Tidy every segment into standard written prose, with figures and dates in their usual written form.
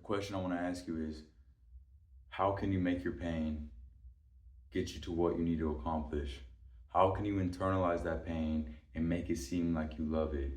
question I want to ask you is, how can you make your pain get you to what you need to accomplish? How can you internalize that pain and make it seem like you love it?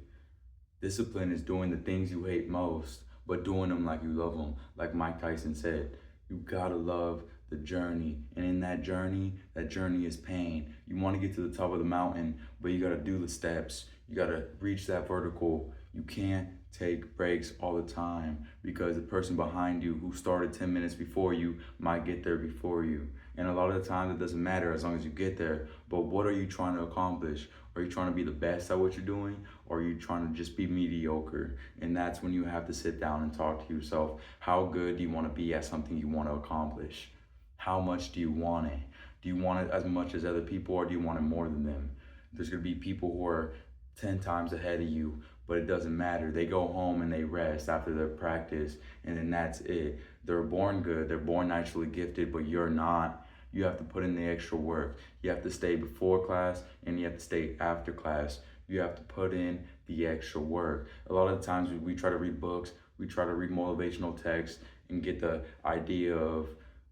Discipline is doing the things you hate most, but doing them like you love them. Like Mike Tyson said, you gotta love the journey. And in that journey is pain. You wanna get to the top of the mountain, but you gotta do the steps. You gotta reach that vertical. You can't take breaks all the time because the person behind you who started 10 minutes before you might get there before you. And a lot of the time, it doesn't matter as long as you get there. But what are you trying to accomplish? Are you trying to be the best at what you're doing? Or are you trying to just be mediocre? And that's when you have to sit down and talk to yourself. How good do you want to be at something you want to accomplish? How much do you want it? Do you want it as much as other people, or do you want it more than them? There's going to be people who are 10 times ahead of you, but it doesn't matter. They go home and they rest after their practice, and then that's it. They're born good, they're born naturally gifted, but you're not. You have to put in the extra work. You have to stay before class and you have to stay after class. You have to put in the extra work. A lot of the times we try to read books, we try to read motivational texts and get the idea of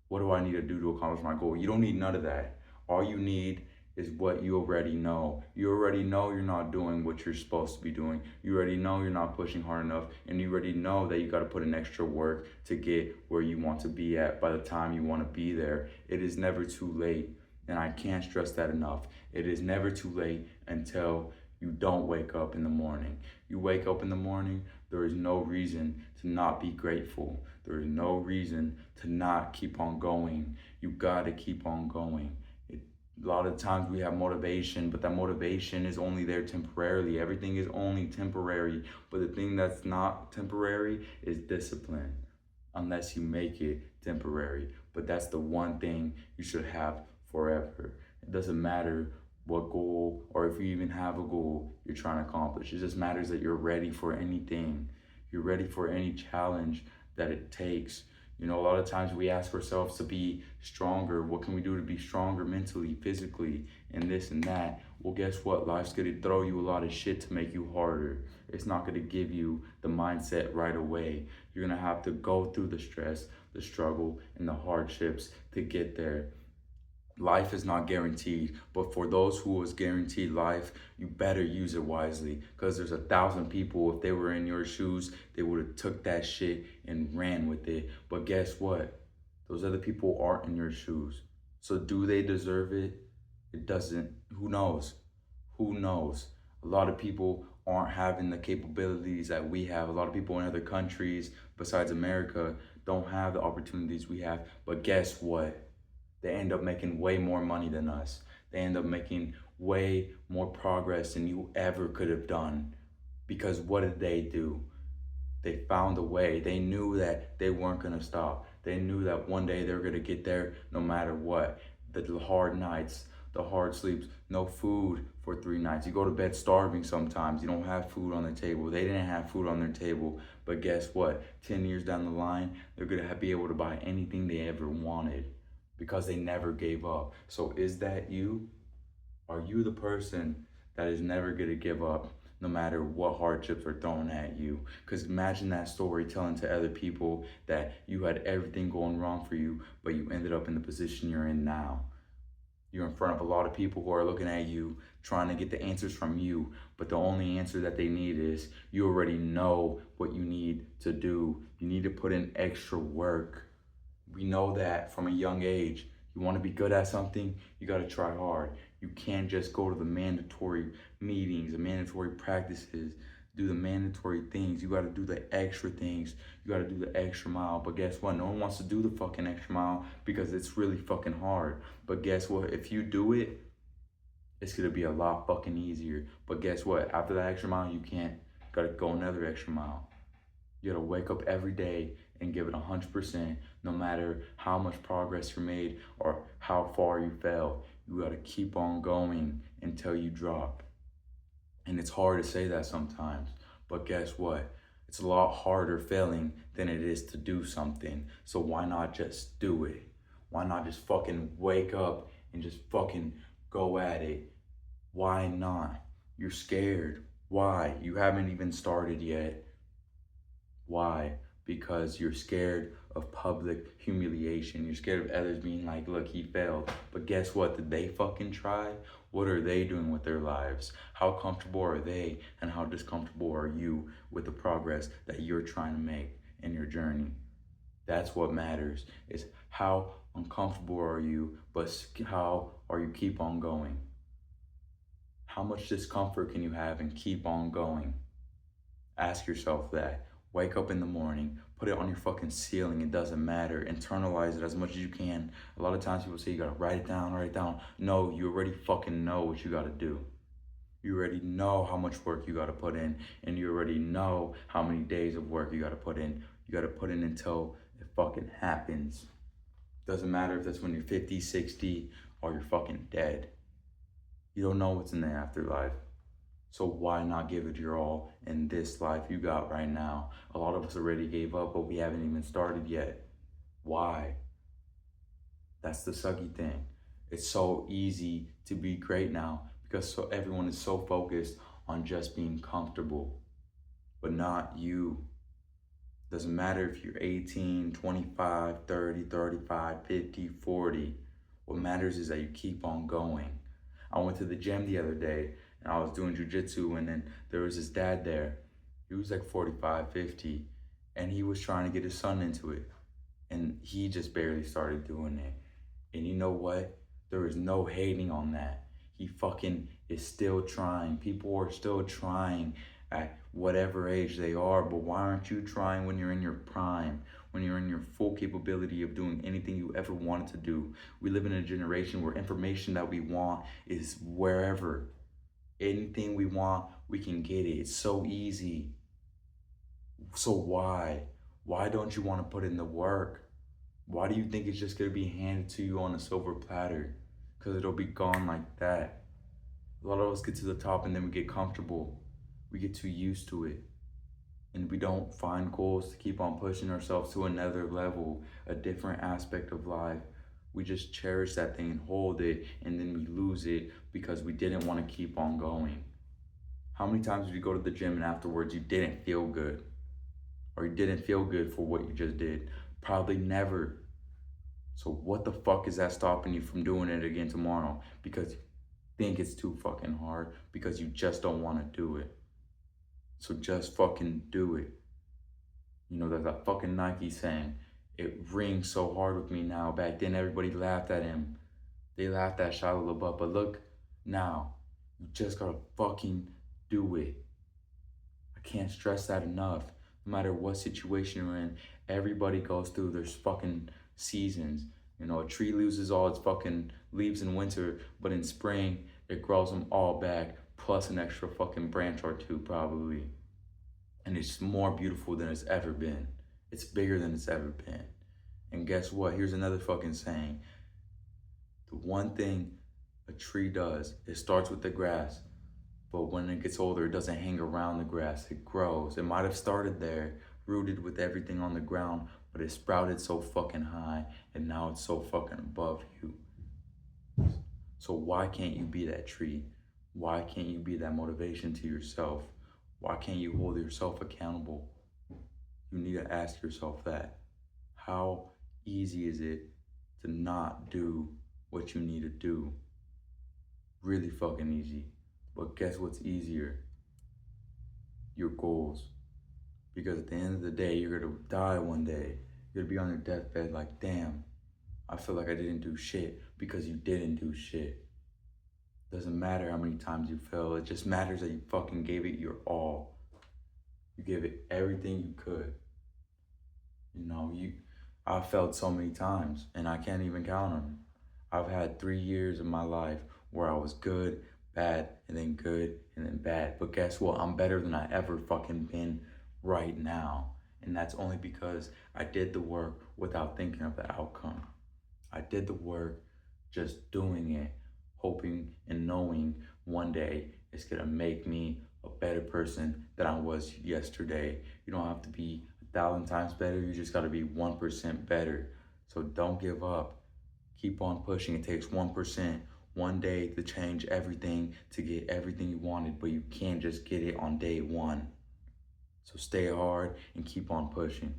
what do I need to do to accomplish my goal? You don't need none of that. All you need is what you already know. You already know you're not doing what you're supposed to be doing. You already know you're not pushing hard enough, and you already know that you got to put in extra work to get where you want to be at by the time you want to be there. It is never too late, and I can't stress that enough. It is never too late until you don't wake up in the morning. You wake up in the morning, there is no reason to not be grateful. There is no reason to not keep on going. You got to keep on going. A lot of times we have motivation, but that motivation is only there temporarily. Everything is only temporary, but the thing that's not temporary is discipline, unless you make it temporary. But that's the one thing you should have forever. It doesn't matter what goal, or if you even have a goal you're trying to accomplish. It just matters that you're ready for anything. You're ready for any challenge that it takes. You know, a lot of times we ask ourselves to be stronger. What can we do to be stronger mentally, physically, and this and that? Well, guess what? Life's gonna throw you a lot of shit to make you harder. It's not gonna give you the mindset right away. You're gonna have to go through the stress, the struggle, and the hardships to get there. Life is not guaranteed, but for those who was guaranteed life, you better use it wisely, because there's 1,000 people, if they were in your shoes, they would have took that shit and ran with it. But guess what? Those other people aren't in your shoes. So do they deserve it? It doesn't. Who knows? Who knows? A lot of people aren't having the capabilities that we have. A lot of people in other countries besides America don't have the opportunities we have. But guess what? They end up making way more money than us. They end up making way more progress than you ever could have done. Because what did they do? They found a way. They knew that they weren't going to stop. They knew that one day they were going to get there no matter what. The hard nights, the hard sleeps, no food for 3 nights. You go to bed starving sometimes. You don't have food on the table. They didn't have food on their table. But guess what? 10 years down the line, they're going to be able to buy anything they ever wanted, because they never gave up. So is that you? Are you the person that is never gonna give up no matter what hardships are thrown at you? Because imagine that story telling to other people that you had everything going wrong for you, but you ended up in the position you're in now. You're in front of a lot of people who are looking at you, trying to get the answers from you, but the only answer that they need is you already know what you need to do. You need to put in extra work. We know that from a young age. You want to be good at something, you got to try hard. You can't just go to the mandatory meetings, the mandatory practices, do the mandatory things. You got to do the extra things. You got to do the extra mile. But guess what? No one wants to do the fucking extra mile because it's really fucking hard. But guess what? If you do it, it's going to be a lot fucking easier. But guess what? After that extra mile, you can't. You got to go another extra mile. You gotta wake up every day and give it 100%, no matter how much progress you made or how far you fell. You gotta keep on going until you drop. And it's hard to say that sometimes, but guess what? It's a lot harder failing than it is to do something. So why not just do it? Why not just fucking wake up and just fucking go at it? Why not? You're scared. Why? You haven't even started yet. Why? because you're scared of public humiliation. You're scared of others being like, look, he failed. But guess what? Did they fucking try? What are they doing with their lives? How comfortable are they? And how discomfortable are you with the progress that you're trying to make in your journey? That's what matters, is how uncomfortable are you, but how are you keep on going? How much discomfort can you have and keep on going? Ask yourself that. Wake up in the morning, put it on your fucking ceiling. It doesn't matter. Internalize it as much as you can. A lot of times people say you gotta write it down, write it down. No, you already fucking know what you gotta do. You already know how much work you gotta put in, and you already know how many days of work you gotta put in. You gotta put in until it fucking happens. Doesn't matter if that's when you're 50, 60, or you're fucking dead. You don't know what's in the afterlife. So why not give it your all in this life you got right now? A lot of us already gave up, but we haven't even started yet. Why? That's the sucky thing. It's so easy to be great now because everyone is so focused on just being comfortable, but not you. Doesn't matter if you're 18, 25, 30, 35, 50, 40. What matters is that you keep on going. I went to the gym the other day and I was doing jujitsu, and then there was this dad there. He was like 45, 50, and he was trying to get his son into it. And he just barely started doing it. And you know what? There is no hating on that. He fucking is still trying. People are still trying at whatever age they are, but why aren't you trying when you're in your prime, when you're in your full capability of doing anything you ever wanted to do? We live in a generation where information that we want is wherever. Anything we want, we can get it. It's so easy. So why? Why don't you want to put in the work? Why do you think it's just going to be handed to you on a silver platter? Because it'll be gone like that. A lot of us get to the top and then we get comfortable. We get too used to it. And we don't find goals to keep on pushing ourselves to another level, a different aspect of life. We just cherish that thing and hold it, and then we lose it because we didn't want to keep on going. How many times did you go to the gym and afterwards you didn't feel good? Or you didn't feel good for what you just did? Probably never. So what the fuck is that stopping you from doing it again tomorrow? Because you think it's too fucking hard, because you just don't want to do it. So just fucking do it. You know, there's that fucking Nike saying, it rings so hard with me now. Back then, everybody laughed at him. They laughed at Shia LaBeouf, but look now, you just gotta fucking do it. I can't stress that enough. No matter what situation you're in, everybody goes through their fucking seasons. You know, a tree loses all its fucking leaves in winter, but in spring, it grows them all back, plus an extra fucking branch or two probably. And it's more beautiful than it's ever been. It's bigger than it's ever been. And guess what? Here's another fucking saying. The one thing a tree does, it starts with the grass, but when it gets older, it doesn't hang around the grass, it grows. It might have started there, rooted with everything on the ground, but it sprouted so fucking high, and now it's so fucking above you. So why can't you be that tree? Why can't you be that motivation to yourself? Why can't you hold yourself accountable? You need to ask yourself that. How easy is it to not do what you need to do? Really fucking easy. But guess what's easier? Your goals. Because at the end of the day, you're gonna die one day. You're gonna be on your deathbed like, damn, I feel like I didn't do shit, because you didn't do shit. Doesn't matter how many times you fail, it just matters that you fucking gave it your all. You gave it everything you could. You know, I've failed so many times, and I can't even count them. I've had 3 years of my life where I was good, bad, and then good, and then bad. But guess what? I'm better than I ever fucking been right now. And that's only because I did the work without thinking of the outcome. I did the work just doing it, hoping and knowing one day it's gonna make me a better person than I was yesterday. You don't have to be 1,000 times better, you just gotta be 1% better. So don't give up. Keep on pushing. It takes 1%, one day to change everything, to get everything you wanted, but you can't just get it on day one. So stay hard and keep on pushing.